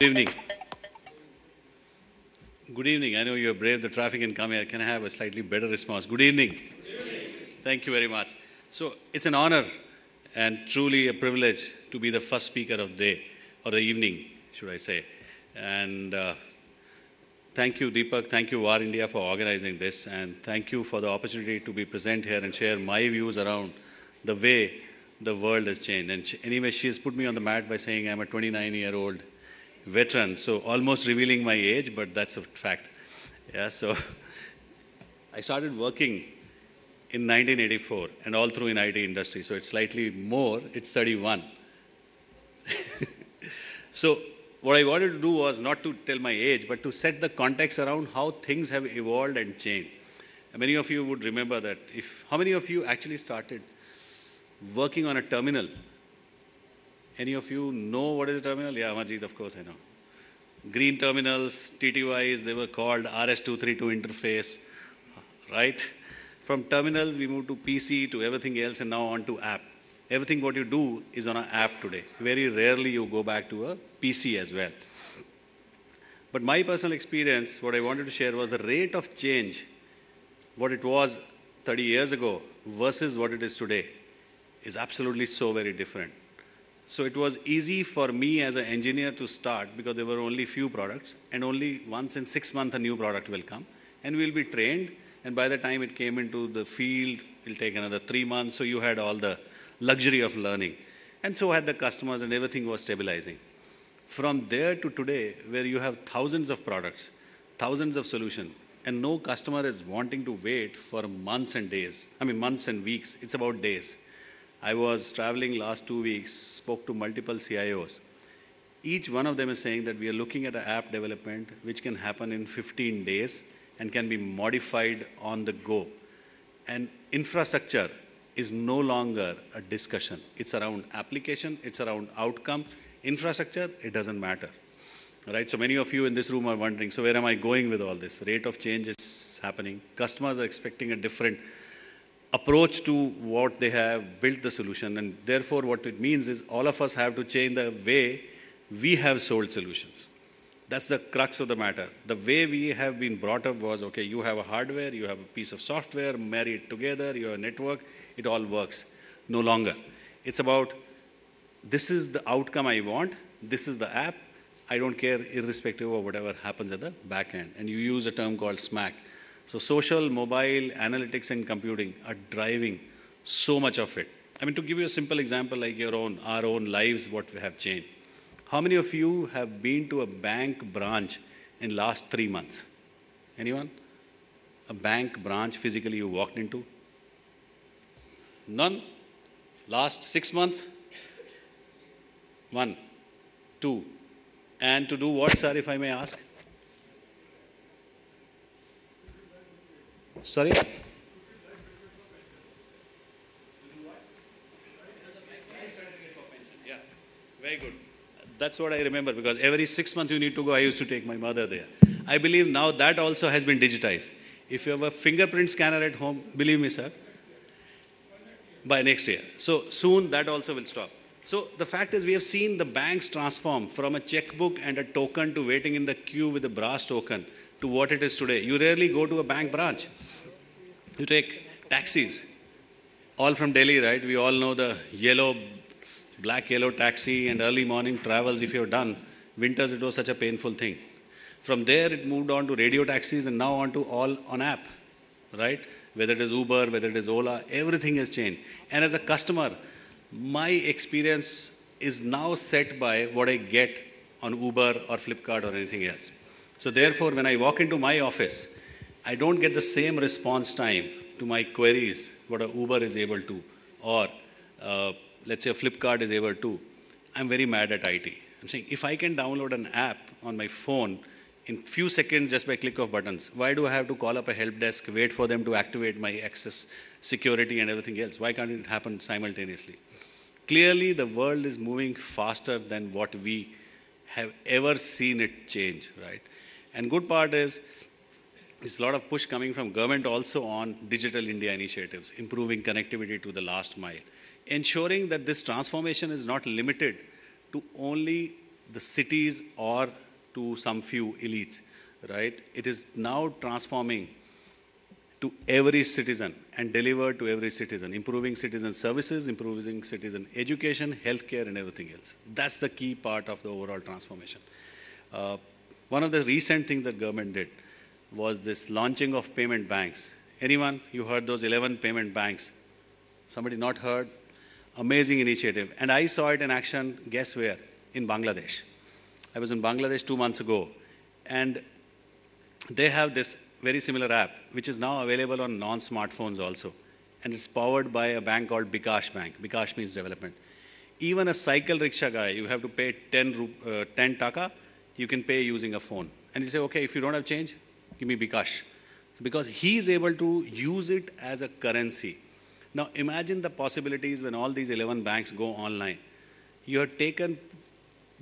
Good evening. Good evening. I know you have braved the traffic and come here. Can I have a slightly better response? Good evening. Good evening. Thank you very much. So it's an honor and truly a privilege to be the first speaker of the day, or the evening, should I say. And thank you, Deepak. Thank you, VAR India, for organizing this. And thank you for the opportunity to be present here and share my views around the way the world has changed. And anyway, she has put me on the mat by saying I'm a 29-year-old veteran, so almost revealing my age, but that's a fact. Yeah, so I started working in 1984 and all through in IT industry, so it's slightly more, it's 31. So what I wanted to do was not to tell my age, but to set the context around how things have evolved and changed. And many of you would remember that. How many of you actually started working on a terminal? Any of you know what is a terminal? Yeah, Amarjeet, of course I know. Green terminals, TTYs, they were called RS-232 interface, right? From terminals, we moved to PC, to everything else, and now on to app. Everything what you do is on an app today. Very rarely you go back to a PC as well. But my personal experience, what I wanted to share was the rate of change, what it was 30 years ago versus what it is today, is absolutely so very different. So it was easy for me as an engineer to start because there were only few products, and only once in 6 months a new product will come, and we'll be trained, and by the time it came into the field, it'll take another 3 months, so you had all the luxury of learning. And so had the customers, and everything was stabilizing. From there to today, where you have thousands of products, thousands of solutions, and no customer is wanting to wait for months and weeks, it's about days. I was traveling last 2 weeks, spoke to multiple CIOs. Each one of them is saying that we are looking at an app development which can happen in 15 days and can be modified on the go. And infrastructure is no longer a discussion. It's around application, it's around outcome. Infrastructure, it doesn't matter. Right? So many of you in this room are wondering, so where am I going with all this? Rate of change is happening. Customers are expecting a different approach to what they have built the solution, and therefore what it means is all of us have to change the way we have sold solutions. That's the crux of the matter. The way we have been brought up was, okay, you have a hardware, you have a piece of software, marry it together, you have a network, it all works. No longer. It's about, this is the outcome I want, this is the app, I don't care irrespective of whatever happens at the back end. And you use a term called SMAC. So social, mobile, analytics, and computing are driving so much of it. I mean, to give you a simple example, like our own lives, what we have changed. How many of you have been to a bank branch in last 3 months? Anyone? A bank branch physically you walked into? None? Last 6 months? 1, 2. And to do what, sir, if I may ask? Sorry? Yeah, very good. That's what I remember, because every 6 months you need to go. I used to take my mother there. I believe now that also has been digitized. If you have a fingerprint scanner at home, believe me, sir, by next year. So soon that also will stop. So the fact is, we have seen the banks transform from a checkbook and a token to waiting in the queue with a brass token to what it is today. You rarely go to a bank branch. You take taxis, all from Delhi, right? We all know the black yellow taxi and early morning travels if you've done. Winters, it was such a painful thing. From there, it moved on to radio taxis and now on to all on app, right? Whether it is Uber, whether it is Ola, everything has changed. And as a customer, my experience is now set by what I get on Uber or Flipkart or anything else. So therefore, when I walk into my office, I don't get the same response time to my queries what a Uber is able to, or let's say a Flipkart is able to. I'm very mad at IT. I'm saying, if I can download an app on my phone in few seconds just by click of buttons, why do I have to call up a help desk, wait for them to activate my access, security and everything else? Why can't it happen simultaneously? Clearly, the world is moving faster than what we have ever seen it change, right? And good part is, there's a lot of push coming from government also on Digital India initiatives, improving connectivity to the last mile, ensuring that this transformation is not limited to only the cities or to some few elites, right? It is now transforming to every citizen and delivered to every citizen, improving citizen services, improving citizen education, healthcare, and everything else. That's the key part of the overall transformation. One of the recent things that government did was this launching of payment banks. Anyone, you heard those 11 payment banks? Somebody not heard? Amazing initiative. And I saw it in action, guess where? In Bangladesh. I was in Bangladesh 2 months ago, and they have this very similar app, which is now available on non-smartphones also. And it's powered by a bank called Bikash Bank. Bikash means development. Even a cycle rickshaw guy, you have to pay 10 taka, you can pay using a phone. And you say, okay, if you don't have change, give me Bikash. Because he is able to use it as a currency. Now imagine the possibilities when all these 11 banks go online. You have taken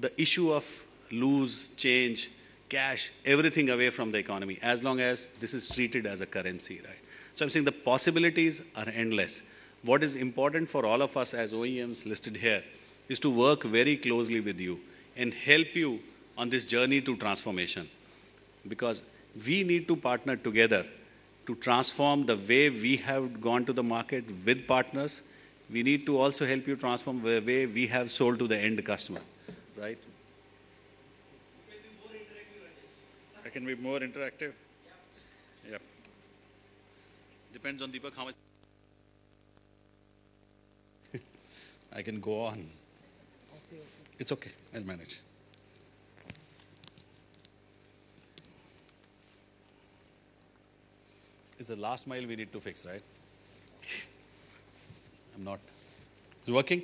the issue of loose change, cash, everything away from the economy, as long as this is treated as a currency, right? So I'm saying the possibilities are endless. What is important for all of us as OEMs listed here is to work very closely with you and help you on this journey to transformation. Because we need to partner together to transform the way we have gone to the market with partners. We need to also help you transform the way we have sold to the end customer, right? I can be more interactive? Yeah. Depends on Deepak how much. I can go on. Okay. It's okay, I'll manage. It's the last mile we need to fix, right? I'm not. Is it working?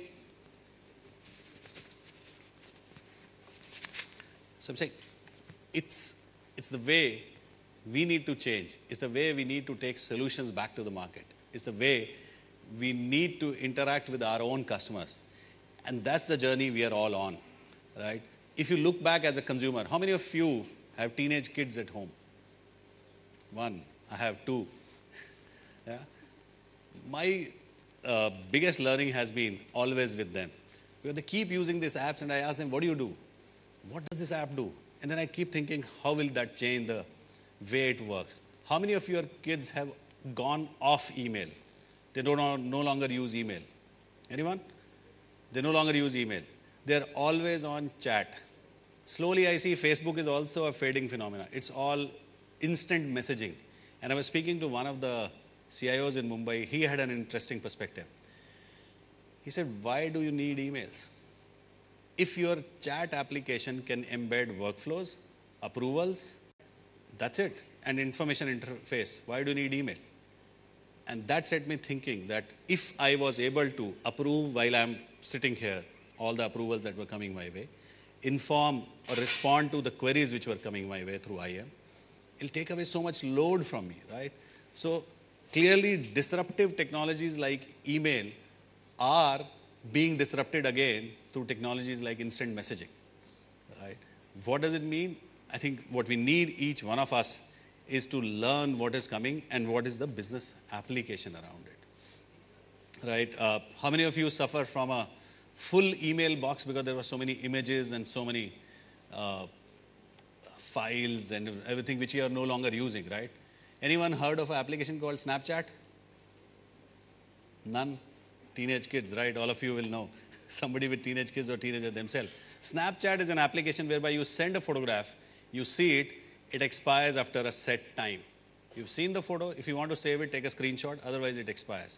So I'm saying, it's the way we need to change. It's the way we need to take solutions back to the market. It's the way we need to interact with our own customers. And that's the journey we are all on, right? If you look back as a consumer, how many of you have teenage kids at home? One. I have two. Yeah? My biggest learning has been always with them. Because they keep using these apps and I ask them, what do you do? What does this app do? And then I keep thinking, how will that change the way it works? How many of your kids have gone off email? They no longer use email. Anyone? They no longer use email. They're always on chat. Slowly I see Facebook is also a fading phenomenon. It's all instant messaging. And I was speaking to one of the CIOs in Mumbai. He had an interesting perspective. He said, why do you need emails? If your chat application can embed workflows, approvals, that's it, and information interface, why do you need email? And that set me thinking that if I was able to approve while I'm sitting here, all the approvals that were coming my way, inform or respond to the queries which were coming my way through IM, it'll take away so much load from me, right? So clearly disruptive technologies like email are being disrupted again through technologies like instant messaging, right? What does it mean? I think what we need, each one of us, is to learn what is coming and what is the business application around it, right? How many of you suffer from a full email box because there were so many images and so many files and everything which you are no longer using, right? Anyone heard of an application called Snapchat? None? Teenage kids, right? All of you will know. Somebody with teenage kids or teenagers themselves. Snapchat is an application whereby you send a photograph, you see it, it expires after a set time. You've seen the photo. If you want to save it, take a screenshot. Otherwise, it expires.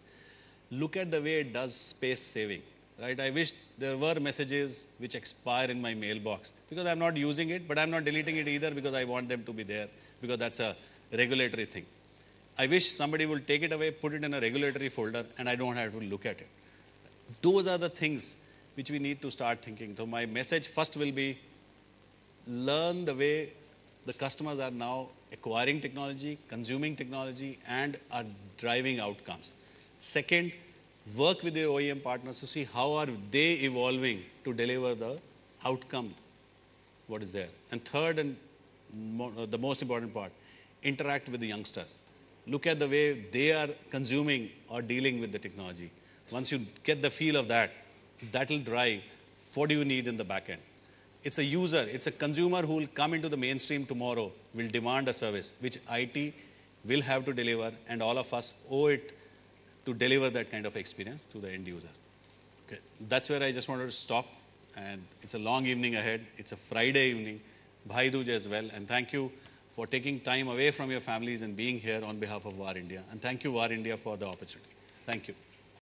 Look at the way it does space saving, right? I wish there were messages which expire in my mailbox because I'm not using it, but I'm not deleting it either because I want them to be there because that's a regulatory thing. I wish somebody will take it away, put it in a regulatory folder, and I don't have to look at it. Those are the things which we need to start thinking. So my message first will be, learn the way the customers are now acquiring technology, consuming technology, and are driving outcomes. Second, work with the OEM partners to see how are they evolving to deliver the outcome, what is there. And third, and the most important part, interact with the youngsters. Look at the way they are consuming or dealing with the technology. Once you get the feel of that, that will drive what do you need in the back end. it's a user, it's a consumer who will come into the mainstream tomorrow, will demand a service, which IT will have to deliver, and all of us owe it to deliver that kind of experience to the end user. Okay. That's where I just wanted to stop. And it's a long evening ahead. It's a Friday evening, Bhai Dooj as well. And thank you for taking time away from your families and being here on behalf of VAR India. And thank you, VAR India, for the opportunity. Thank you.